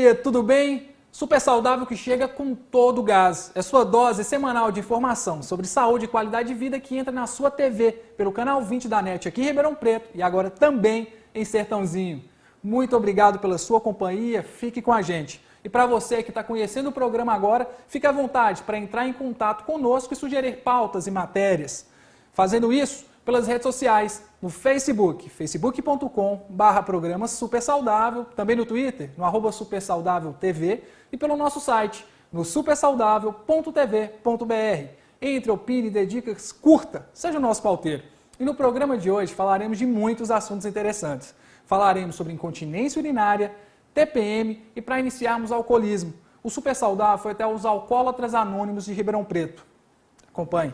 dia, tudo bem? Super Saudável que chega com todo o gás. É sua dose semanal de informação sobre saúde e qualidade de vida que entra na sua TV, pelo canal 20 da NET aqui em Ribeirão Preto e agora também em Sertãozinho. Muito obrigado pela sua companhia, fique com a gente. E para você que está conhecendo o programa agora, fique à vontade para entrar em contato conosco e sugerir pautas e matérias. Fazendo isso pelas redes sociais, no Facebook, facebook.com/programa Super Saudável, também no Twitter, no @supersaudáveltv e pelo nosso site, no supersaudável.tv.br. Entre, opine e dê dicas, curta, seja o nosso pauteiro. E no programa de hoje falaremos de muitos assuntos interessantes. Falaremos sobre incontinência urinária, TPM e, para iniciarmos, alcoolismo. O Super Saudável foi até os Alcoólatras Anônimos de Ribeirão Preto. Acompanhe.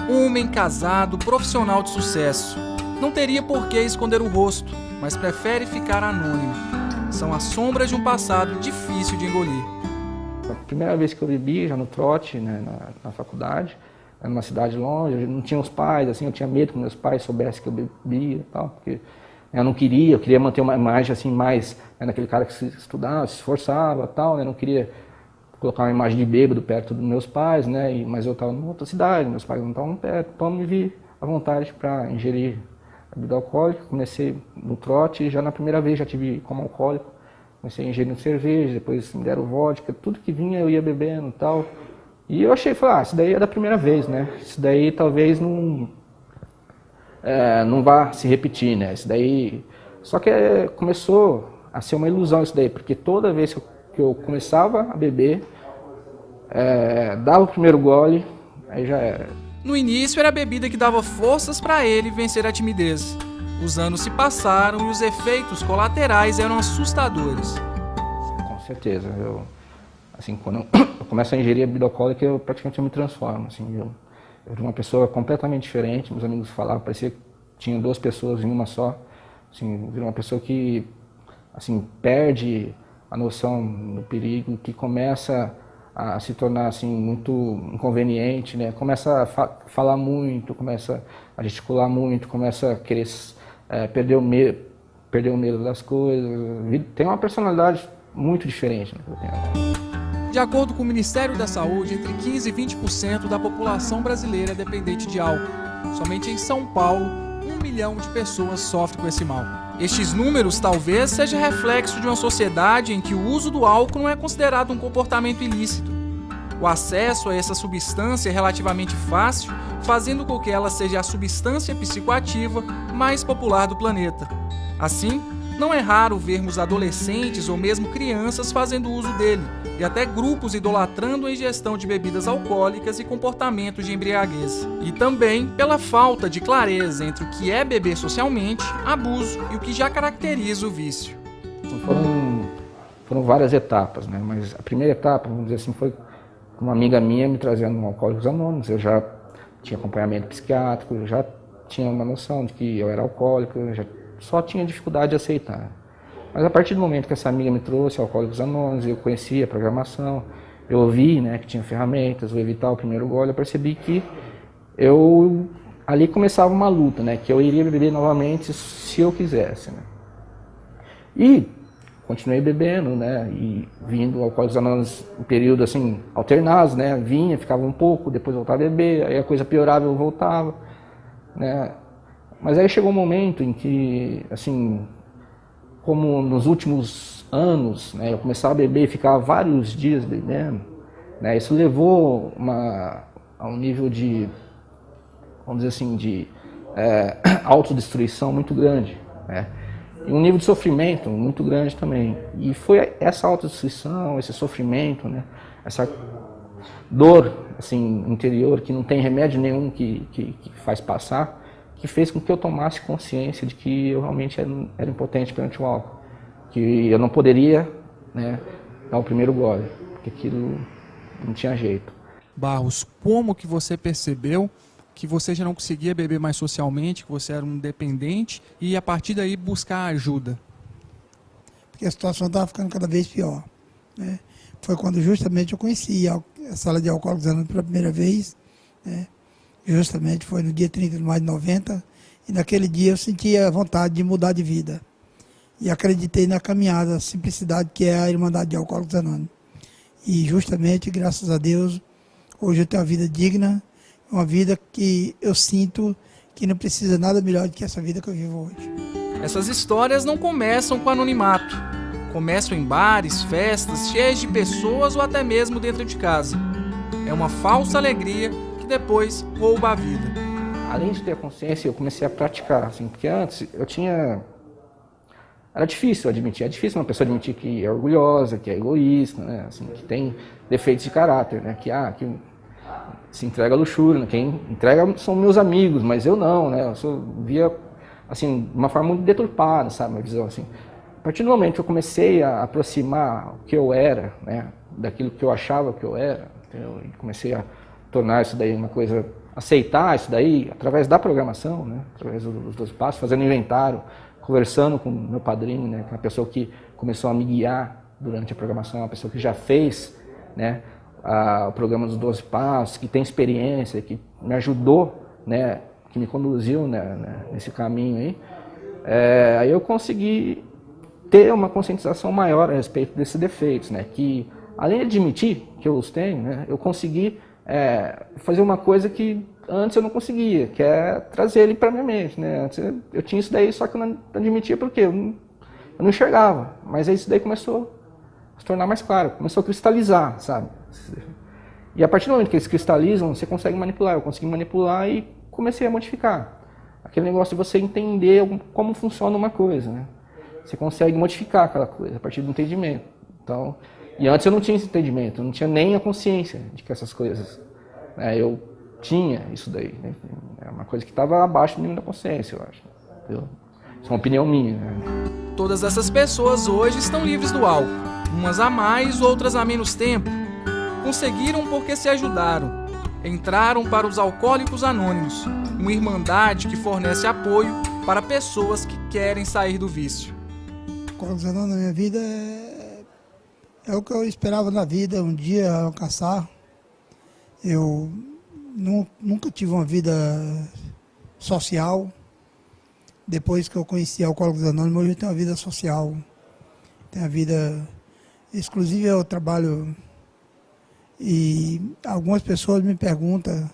Um homem casado, profissional de sucesso. Não teria por que esconder o rosto, mas prefere ficar anônimo. São as sombras de um passado difícil de engolir. A primeira vez que eu bebi, já no trote, né, na faculdade, numa cidade longe, eu não tinha os pais, assim, eu tinha medo que meus pais soubessem que eu bebia e tal, porque eu não queria, eu queria manter uma imagem assim, mais, né, naquele cara que se estudava, se esforçava e tal, né, não queria colocar uma imagem de bêbado perto dos meus pais, né? Mas eu estava em outra cidade, meus pais não estavam perto, então eu me vi à vontade para ingerir bebida alcoólica. Comecei no trote e já na primeira vez já tive como alcoólico. Comecei a ingerir cerveja, depois me deram vodka, tudo que vinha eu ia bebendo e tal. E eu achei, falei, isso daí é da primeira vez, né? Isso daí talvez não vá se repetir, né? Isso daí... Só que começou a ser uma ilusão isso daí, porque toda vez que eu começava a beber, dava o primeiro gole, aí já era. No início era a bebida que dava forças para ele vencer a timidez. Os anos se passaram e os efeitos colaterais eram assustadores. Com certeza. Quando eu começo a ingerir a bebida alcoólica, eu praticamente me transformo. Eu era uma pessoa completamente diferente. Meus amigos falavam, parecia que tinha duas pessoas em uma só. Virou uma pessoa que perde a noção do perigo, que começa a se tornar muito inconveniente, né? Começa a falar muito, começa a gesticular muito, começa a querer perder o medo das coisas. Tem uma personalidade muito diferente, né? De acordo com o Ministério da Saúde, entre 15% e 20% da população brasileira é dependente de álcool. Somente em São Paulo, 1 milhão de pessoas sofrem com esse mal. Estes números talvez seja reflexo de uma sociedade em que o uso do álcool não é considerado um comportamento ilícito. O acesso a essa substância é relativamente fácil, fazendo com que ela seja a substância psicoativa mais popular do planeta. Assim, não é raro vermos adolescentes ou mesmo crianças fazendo uso dele, e até grupos idolatrando a ingestão de bebidas alcoólicas e comportamentos de embriaguez. E também pela falta de clareza entre o que é beber socialmente, abuso e o que já caracteriza o vício. Foram várias etapas, né? Mas a primeira etapa, vamos dizer assim, foi uma amiga minha me trazendo um Alcoólicos Anônimos. Eu já tinha acompanhamento psiquiátrico, eu já tinha uma noção de que eu era alcoólico, eu já só tinha dificuldade de aceitar. Mas a partir do momento que essa amiga me trouxe Alcoólicos Anônimos, eu conhecia a programação, eu ouvi, né, que tinha ferramentas, vou evitar o primeiro gole, eu percebi que ali começava uma luta, né, que eu iria beber novamente se eu quisesse, né. E continuei bebendo, né, e vindo Alcoólicos Anônimos em período alternados, né, vinha, ficava um pouco, depois voltava a beber, aí a coisa piorava, eu voltava, né. Mas aí chegou um momento em que, como nos últimos anos, né, eu começava a beber e ficava vários dias bebendo, né, isso levou a um nível de, vamos dizer assim, de autodestruição muito grande, né, e um nível de sofrimento muito grande também. E foi essa autodestruição, esse sofrimento, né, essa dor interior que não tem remédio nenhum que faz passar, que fez com que eu tomasse consciência de que eu realmente era impotente perante o álcool, que eu não poderia, né, dar o primeiro gole, porque aquilo não tinha jeito. Barros, como que você percebeu que você já não conseguia beber mais socialmente, que você era um dependente e a partir daí buscar ajuda? Porque a situação estava ficando cada vez pior, né? Foi quando justamente eu conheci a sala de Alcoólicos Anônimos pela primeira vez, né? Justamente foi no dia 30 de maio de 90, e naquele dia eu sentia vontade de mudar de vida. e acreditei na caminhada, a simplicidade que é a Irmandade de Alcoólicos Anônimos. E justamente, graças a Deus, hoje eu tenho uma vida digna, uma vida que eu sinto que não precisa nada melhor do que essa vida que eu vivo hoje. Essas histórias não começam com anonimato. Começam em bares, festas, cheias de pessoas ou até mesmo dentro de casa. É uma falsa alegria que depois rouba a vida. Além de ter a consciência, eu comecei a praticar, assim, porque antes eu tinha... Era difícil admitir, é difícil uma pessoa admitir que é orgulhosa, que é egoísta, né? Assim, que tem defeitos de caráter, né? Que se entrega à luxúria, né? Quem entrega são meus amigos, mas eu não, né? Eu via, assim, de uma forma muito deturpada, sabe, uma visão assim. A partir do momento que eu comecei a aproximar o que eu era, né, daquilo que eu achava que eu era, entendeu? E comecei a tornar isso daí uma coisa, aceitar isso daí através da programação, né, através dos 12 passos, fazendo inventário, conversando com meu padrinho, né, que é uma pessoa que começou a me guiar durante a programação, uma pessoa que já fez, né, o programa dos 12 passos, que tem experiência, que me ajudou, né, que me conduziu, né, nesse caminho aí. Aí eu consegui ter uma conscientização maior a respeito desses defeitos, né? Que além de admitir que eu os tenho, né, eu consegui fazer uma coisa que antes eu não conseguia, que é trazer ele para minha mente, né? Antes eu tinha isso daí, só que eu não admitia porque eu não enxergava, mas aí isso daí começou a se tornar mais claro, começou a cristalizar, sabe? E a partir do momento que eles cristalizam, você consegue manipular, eu consegui manipular e comecei a modificar. Aquele negócio de você entender como funciona uma coisa, né? Você consegue modificar aquela coisa a partir do entendimento. Então, e antes eu não tinha esse entendimento, eu não tinha nem a consciência de que essas coisas, né, eu tinha isso daí. Né? É uma coisa que estava abaixo do nível da consciência, eu acho. Entendeu? Isso é uma opinião minha. Né? Todas essas pessoas hoje estão livres do álcool. Umas a mais, outras a menos tempo. Conseguiram porque se ajudaram. Entraram para os Alcoólicos Anônimos, uma irmandade que fornece apoio para pessoas que querem sair do vício. Alcoólicos Anônimos na minha vida é o que eu esperava na vida, um dia alcançar. Eu nunca tive uma vida social. Depois que eu conheci Alcoólicos Anônimos, hoje eu tenho uma vida social. Tenho uma vida... Exclusive eu trabalho... E algumas pessoas me perguntam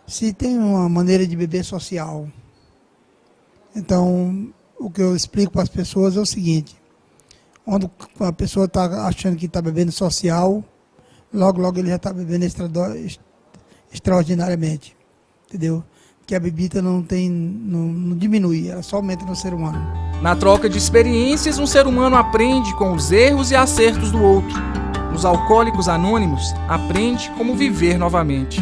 se tem uma maneira de beber social. Então, o que eu explico para as pessoas é o seguinte: quando a pessoa está achando que está bebendo social, logo ele já está bebendo extraordinariamente, entendeu? Porque a bebida não diminui, ela só aumenta no ser humano. Na troca de experiências, um ser humano aprende com os erros e acertos do outro. Nos Alcoólicos Anônimos, aprende como viver novamente.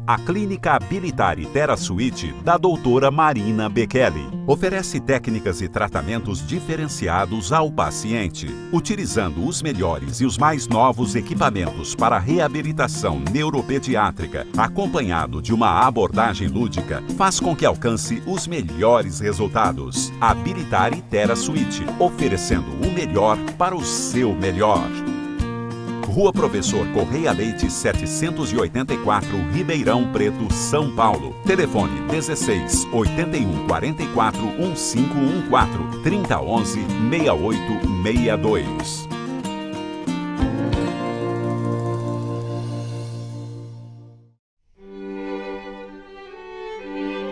A Clínica Habilitar e TheraSuite da doutora Marina Bekele oferece técnicas e tratamentos diferenciados ao paciente, utilizando os melhores e os mais novos equipamentos para reabilitação neuropediátrica, acompanhado de uma abordagem lúdica, faz com que alcance os melhores resultados. Habilitar e TheraSuite, oferecendo o melhor para o seu melhor. Rua Professor Correia Leite, 784, Ribeirão Preto, São Paulo. Telefone 16 81 44 1514 3011 6862.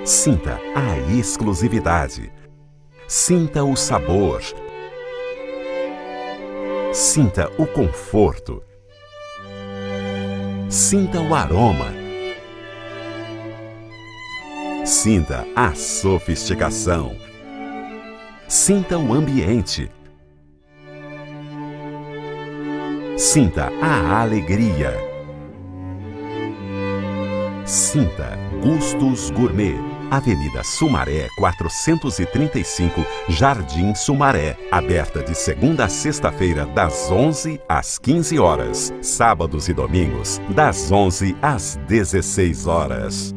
Sinta a exclusividade. Sinta o sabor. Sinta o conforto. Sinta o aroma. Sinta a sofisticação. Sinta o ambiente. Sinta a alegria. Sinta Gustos Gourmet. Avenida Sumaré 435, Jardim Sumaré. Aberta de segunda a sexta-feira, das 11 às 15 horas. Sábados e domingos, das 11 às 16 horas.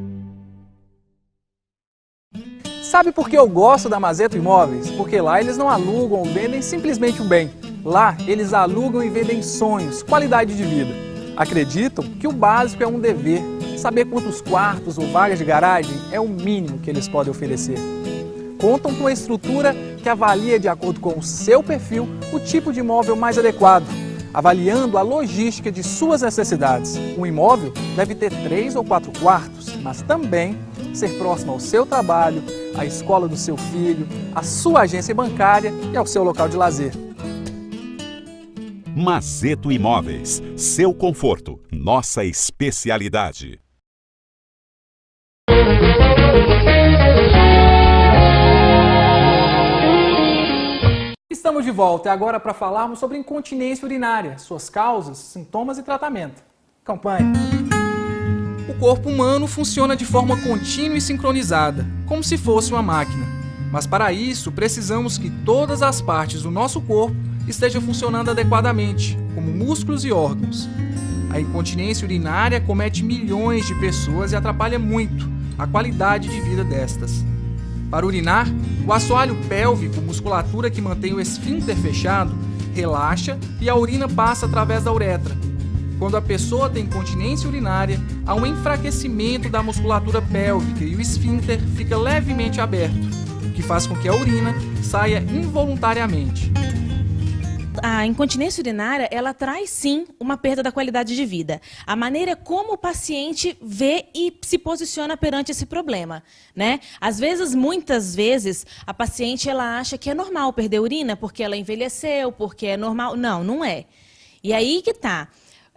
Sabe por que eu gosto da Mazeto Imóveis? Porque lá eles não alugam ou vendem simplesmente um bem. Lá eles alugam e vendem sonhos, qualidade de vida. Acreditam que o básico é um dever. Saber quantos quartos ou vagas de garagem é o mínimo que eles podem oferecer. Contam com uma estrutura que avalia de acordo com o seu perfil o tipo de imóvel mais adequado, avaliando a logística de suas necessidades. Um imóvel deve ter 3 ou 4 quartos, mas também ser próximo ao seu trabalho, à escola do seu filho, à sua agência bancária e ao seu local de lazer. Mazeto Imóveis, seu conforto, nossa especialidade. Estamos de volta e agora para falarmos sobre incontinência urinária, suas causas, sintomas e tratamento. Acompanhe. O corpo humano funciona de forma contínua e sincronizada, como se fosse uma máquina. Mas para isso, precisamos que todas as partes do nosso corpo estejam funcionando adequadamente, como músculos e órgãos. A incontinência urinária acomete milhões de pessoas e atrapalha muito a qualidade de vida destas. Para urinar, o assoalho pélvico, musculatura que mantém o esfíncter fechado, relaxa e a urina passa através da uretra. Quando a pessoa tem incontinência urinária, há um enfraquecimento da musculatura pélvica e o esfíncter fica levemente aberto, o que faz com que a urina saia involuntariamente. A incontinência urinária, ela traz sim uma perda da qualidade de vida. A maneira como o paciente vê e se posiciona perante esse problema, né? Às vezes, muitas vezes, a paciente ela acha que é normal perder urina porque ela envelheceu, porque é normal. Não, não é. E aí que tá.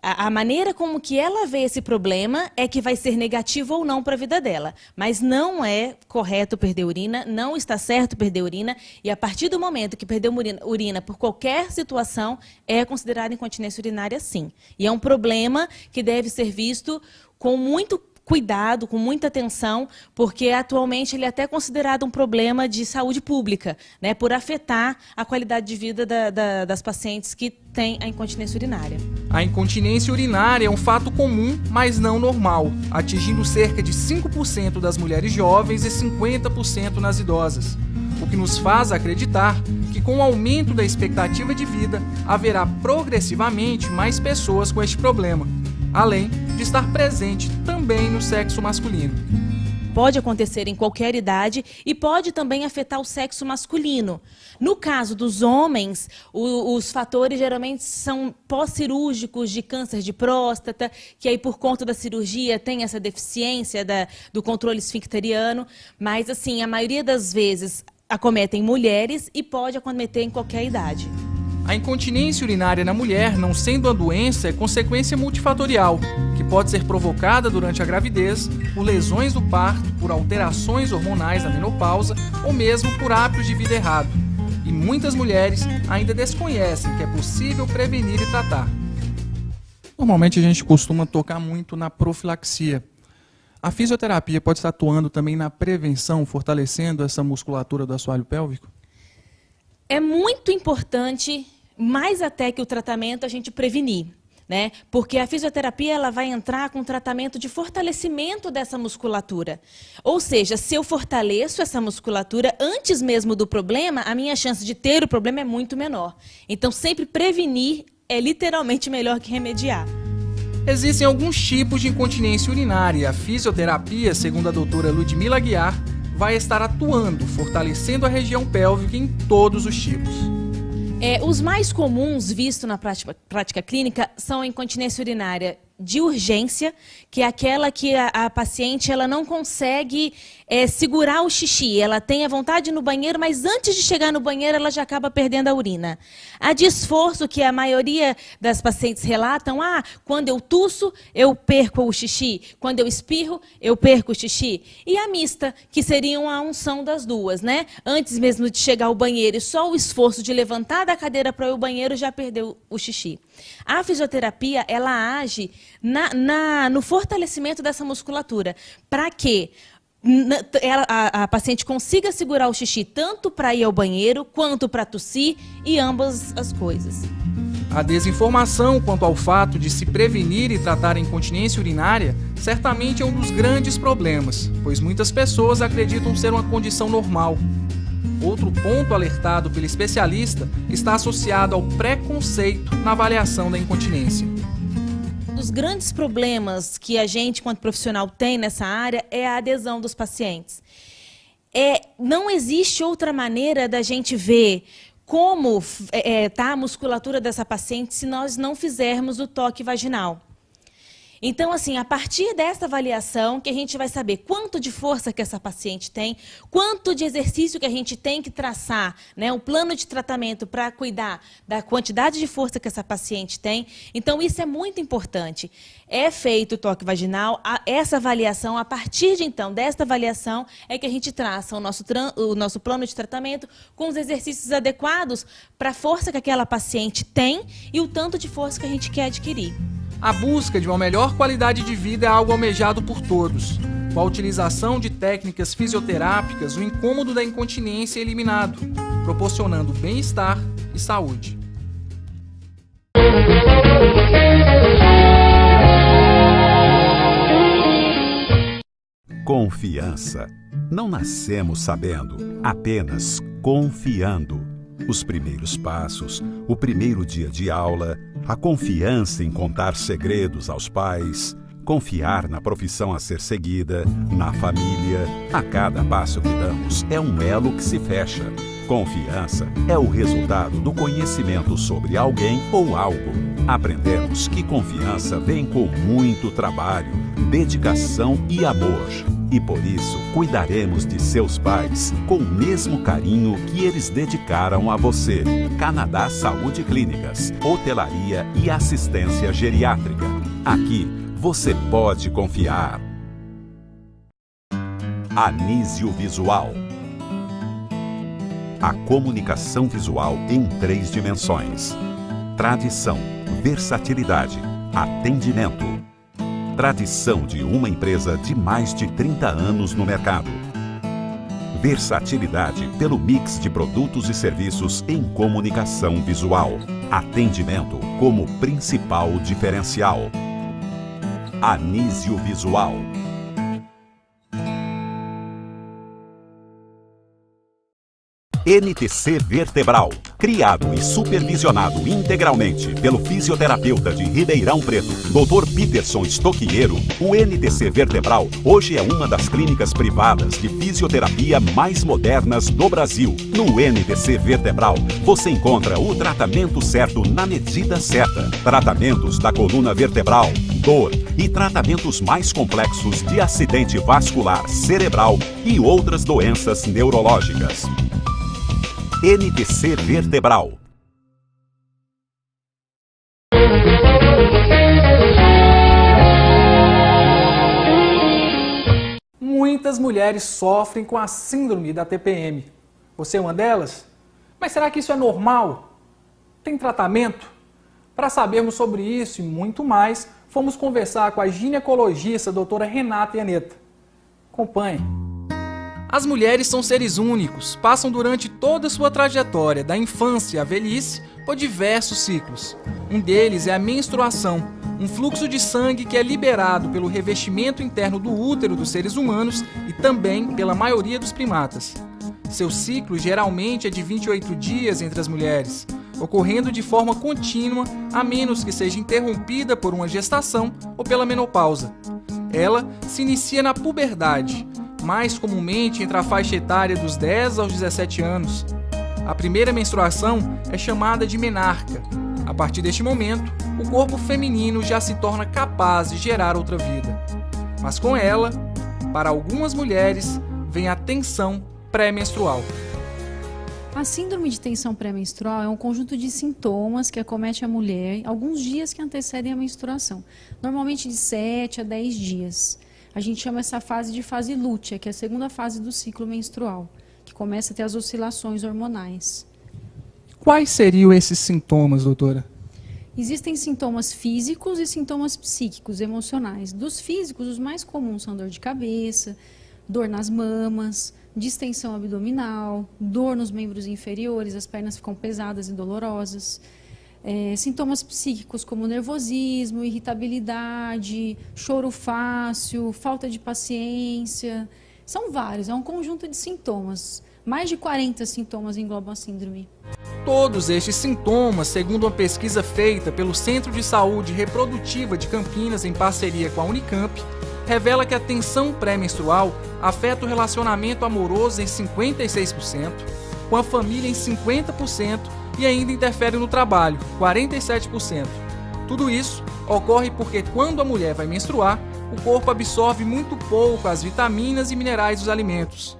A maneira como que ela vê esse problema é que vai ser negativo ou não para a vida dela. Mas não é correto perder urina, não está certo perder urina. E a partir do momento que perdeu urina por qualquer situação, é considerada incontinência urinária sim. E é um problema que deve ser visto com muito cuidado, com muita atenção, porque atualmente ele é até considerado um problema de saúde pública, né, por afetar a qualidade de vida das pacientes que têm a incontinência urinária. A incontinência urinária é um fato comum, mas não normal, atingindo cerca de 5% das mulheres jovens e 50% nas idosas. O que nos faz acreditar que com o aumento da expectativa de vida, haverá progressivamente mais pessoas com este problema, além de estar presente também no sexo masculino. Pode acontecer em qualquer idade e pode também afetar o sexo masculino. No caso dos homens, os fatores geralmente são pós-cirúrgicos de câncer de próstata, que aí por conta da cirurgia tem essa deficiência do controle esfincteriano, mas assim, a maioria das vezes acometem mulheres e pode acometer em qualquer idade. A incontinência urinária na mulher, não sendo uma doença, é consequência multifatorial, que pode ser provocada durante a gravidez, por lesões do parto, por alterações hormonais na menopausa ou mesmo por hábitos de vida errado. E muitas mulheres ainda desconhecem que é possível prevenir e tratar. Normalmente a gente costuma tocar muito na profilaxia. A fisioterapia pode estar atuando também na prevenção, fortalecendo essa musculatura do assoalho pélvico? É muito importante, mais até que o tratamento, a gente prevenir, né? Porque a fisioterapia ela vai entrar com um tratamento de fortalecimento dessa musculatura. Ou seja, se eu fortaleço essa musculatura antes mesmo do problema, a minha chance de ter o problema é muito menor. Então, sempre prevenir é literalmente melhor que remediar. Existem alguns tipos de incontinência urinária. A fisioterapia, segundo a doutora Ludmila Aguiar, vai estar atuando, fortalecendo a região pélvica em todos os tipos. Os mais comuns vistos na prática clínica são a incontinência urinária de urgência, que é aquela que a paciente ela não consegue segurar o xixi. Ela tem a vontade no banheiro, mas antes de chegar no banheiro ela já acaba perdendo a urina. A de esforço, que a maioria das pacientes relatam, quando eu tuço, eu perco o xixi. Quando eu espirro, eu perco o xixi. E a mista, que seria a unção das duas, né? Antes mesmo de chegar ao banheiro e só o esforço de levantar da cadeira para ir ao banheiro já perdeu o xixi. A fisioterapia, ela age no fortalecimento dessa musculatura. Para quê? A paciente consiga segurar o xixi tanto para ir ao banheiro quanto para tossir e ambas as coisas. A desinformação quanto ao fato de se prevenir e tratar a incontinência urinária certamente é um dos grandes problemas, pois muitas pessoas acreditam ser uma condição normal. Outro ponto alertado pelo especialista está associado ao preconceito na avaliação da incontinência. dos grandes problemas que a gente, enquanto profissional, tem nessa área é a adesão dos pacientes. Não existe outra maneira da gente ver como está a musculatura dessa paciente se nós não fizermos o toque vaginal. Então, assim, a partir dessa avaliação que a gente vai saber quanto de força que essa paciente tem, quanto de exercício que a gente tem que traçar, né, um plano de tratamento para cuidar da quantidade de força que essa paciente tem. Então, isso é muito importante. É feito o toque vaginal, essa avaliação, a partir de então, desta avaliação, é que a gente traça o nosso plano de tratamento com os exercícios adequados para a força que aquela paciente tem e o tanto de força que a gente quer adquirir. A busca de uma melhor qualidade de vida é algo almejado por todos. Com a utilização de técnicas fisioterápicas, o incômodo da incontinência é eliminado, proporcionando bem-estar e saúde. Confiança. Não nascemos sabendo, apenas confiando. Os primeiros passos, o primeiro dia de aula, a confiança em contar segredos aos pais, confiar na profissão a ser seguida, na família. A cada passo que damos é um elo que se fecha. Confiança é o resultado do conhecimento sobre alguém ou algo. Aprendemos que confiança vem com muito trabalho, dedicação e amor. E por isso cuidaremos de seus pais com o mesmo carinho que eles dedicaram a você. Canadá Saúde Clínicas, hotelaria e assistência geriátrica. Aqui você pode confiar. Anísio Visual. A comunicação visual em 3 dimensões: tradição, versatilidade, atendimento. Tradição de uma empresa de mais de 30 anos no mercado. Versatilidade pelo mix de produtos e serviços em comunicação visual. Atendimento como principal diferencial. Anísio Visual. NTC Vertebral, criado e supervisionado integralmente pelo fisioterapeuta de Ribeirão Preto, Dr. Peterson Stocchiero, o NTC Vertebral hoje é uma das clínicas privadas de fisioterapia mais modernas do Brasil. No NTC Vertebral, você encontra o tratamento certo na medida certa, tratamentos da coluna vertebral, dor e tratamentos mais complexos de acidente vascular cerebral e outras doenças neurológicas. NTC Vertebral. Muitas mulheres sofrem com a síndrome da TPM. Você é uma delas? Mas será que isso é normal? Tem tratamento? Para sabermos sobre isso e muito mais, fomos conversar com a ginecologista doutora Renata Ianetta. Acompanhe. As mulheres são seres únicos, passam durante toda a sua trajetória, da infância à velhice, por diversos ciclos. Um deles é a menstruação, um fluxo de sangue que é liberado pelo revestimento interno do útero dos seres humanos e também pela maioria dos primatas. Seu ciclo geralmente é de 28 dias entre as mulheres, ocorrendo de forma contínua, a menos que seja interrompida por uma gestação ou pela menopausa. Ela se inicia na puberdade, mais comumente entre a faixa etária dos 10 aos 17 anos. A primeira menstruação é chamada de menarca. A partir deste momento, o corpo feminino já se torna capaz de gerar outra vida. Mas com ela, para algumas mulheres, vem a tensão pré-menstrual. A síndrome de tensão pré-menstrual é um conjunto de sintomas que acomete a mulher alguns dias que antecedem a menstruação, normalmente de 7 a 10 dias. A gente chama essa fase de fase lútea, que é a segunda fase do ciclo menstrual, que começa a ter as oscilações hormonais. Quais seriam esses sintomas, doutora? Existem sintomas físicos e sintomas psíquicos, emocionais. Dos físicos, os mais comuns são dor de cabeça, dor nas mamas, distensão abdominal, dor nos membros inferiores, as pernas ficam pesadas e dolorosas. Sintomas psíquicos como nervosismo, irritabilidade, choro fácil, falta de paciência. São vários, é um conjunto de sintomas. Mais de 40 sintomas englobam a síndrome. Todos estes sintomas, segundo uma pesquisa feita pelo Centro de Saúde Reprodutiva de Campinas em parceria com a Unicamp, revela que a tensão pré-menstrual afeta o relacionamento amoroso em 56%, com a família em 50% e ainda interfere no trabalho, 47%. Tudo isso ocorre porque quando a mulher vai menstruar, o corpo absorve muito pouco as vitaminas e minerais dos alimentos.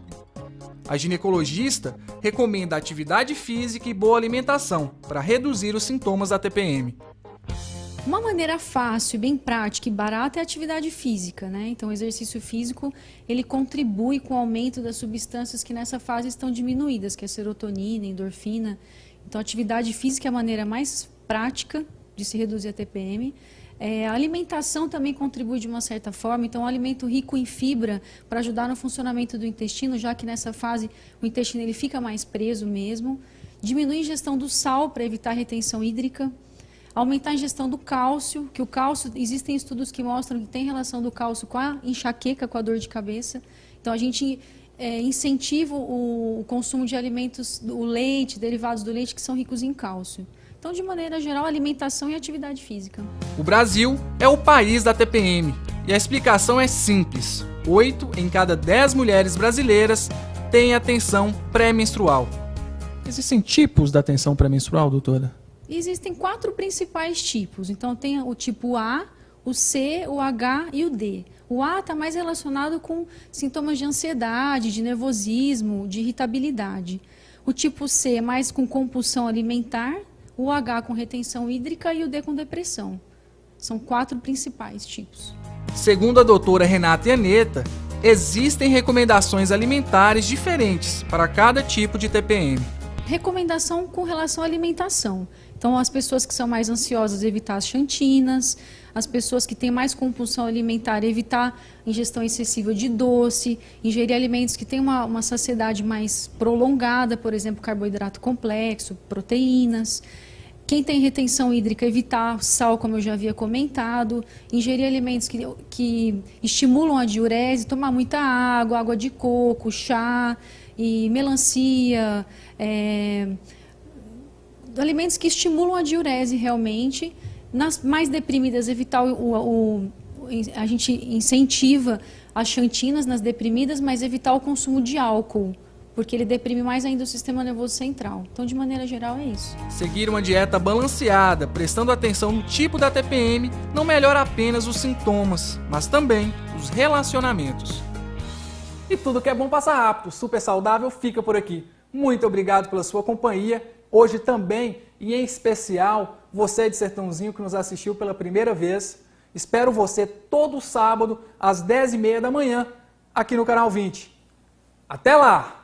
A ginecologista recomenda atividade física e boa alimentação para reduzir os sintomas da TPM. Uma maneira fácil, bem prática e barata é a atividade física, né? Então, o exercício físico, ele contribui com o aumento das substâncias que nessa fase estão diminuídas, que é a serotonina, a endorfina. Então, a atividade física é a maneira mais prática de se reduzir a TPM. A alimentação também contribui de uma certa forma, então um alimento rico em fibra para ajudar no funcionamento do intestino, já que nessa fase o intestino ele fica mais preso mesmo. Diminuir a ingestão do sal para evitar a retenção hídrica. Aumentar a ingestão do cálcio, que o cálcio, existem estudos que mostram que tem relação do cálcio com a enxaqueca, com a dor de cabeça. Então a gente incentiva o consumo de alimentos, o leite, derivados do leite que são ricos em cálcio. Então, de maneira geral, alimentação e atividade física. O Brasil é o país da TPM e a explicação é simples. 8 em cada 10 mulheres brasileiras têm a tensão pré-menstrual. Existem tipos da tensão pré-menstrual, doutora? Existem 4 principais tipos. Então, tem o tipo A, o C, o H e o D. O A está mais relacionado com sintomas de ansiedade, de nervosismo, de irritabilidade. O tipo C é mais com compulsão alimentar, o H com retenção hídrica e o D com depressão. São 4 principais tipos. Segundo a doutora Renata Ianetta, existem recomendações alimentares diferentes para cada tipo de TPM. Recomendação com relação à alimentação. Então, as pessoas que são mais ansiosas, evitar as xantinas. As pessoas que têm mais compulsão alimentar, evitar ingestão excessiva de doce. Ingerir alimentos que têm uma saciedade mais prolongada, por exemplo, carboidrato complexo, proteínas. Quem tem retenção hídrica, evitar sal, como eu já havia comentado. Ingerir alimentos que estimulam a diurese, tomar muita água, água de coco, chá e melancia. Alimentos que estimulam a diurese realmente. Nas mais deprimidas, evitar a gente incentiva as xantinas nas deprimidas, mas evitar o consumo de álcool, porque ele deprime mais ainda o sistema nervoso central. Então, de maneira geral, é isso. Seguir uma dieta balanceada, prestando atenção no tipo da TPM, não melhora apenas os sintomas, mas também os relacionamentos. E tudo que é bom passa rápido, super saudável fica por aqui. Muito obrigado pela sua companhia. Hoje também, e em especial, você de Sertãozinho que nos assistiu pela primeira vez. Espero você todo sábado às 10h30 da manhã, aqui no Canal 20. Até lá!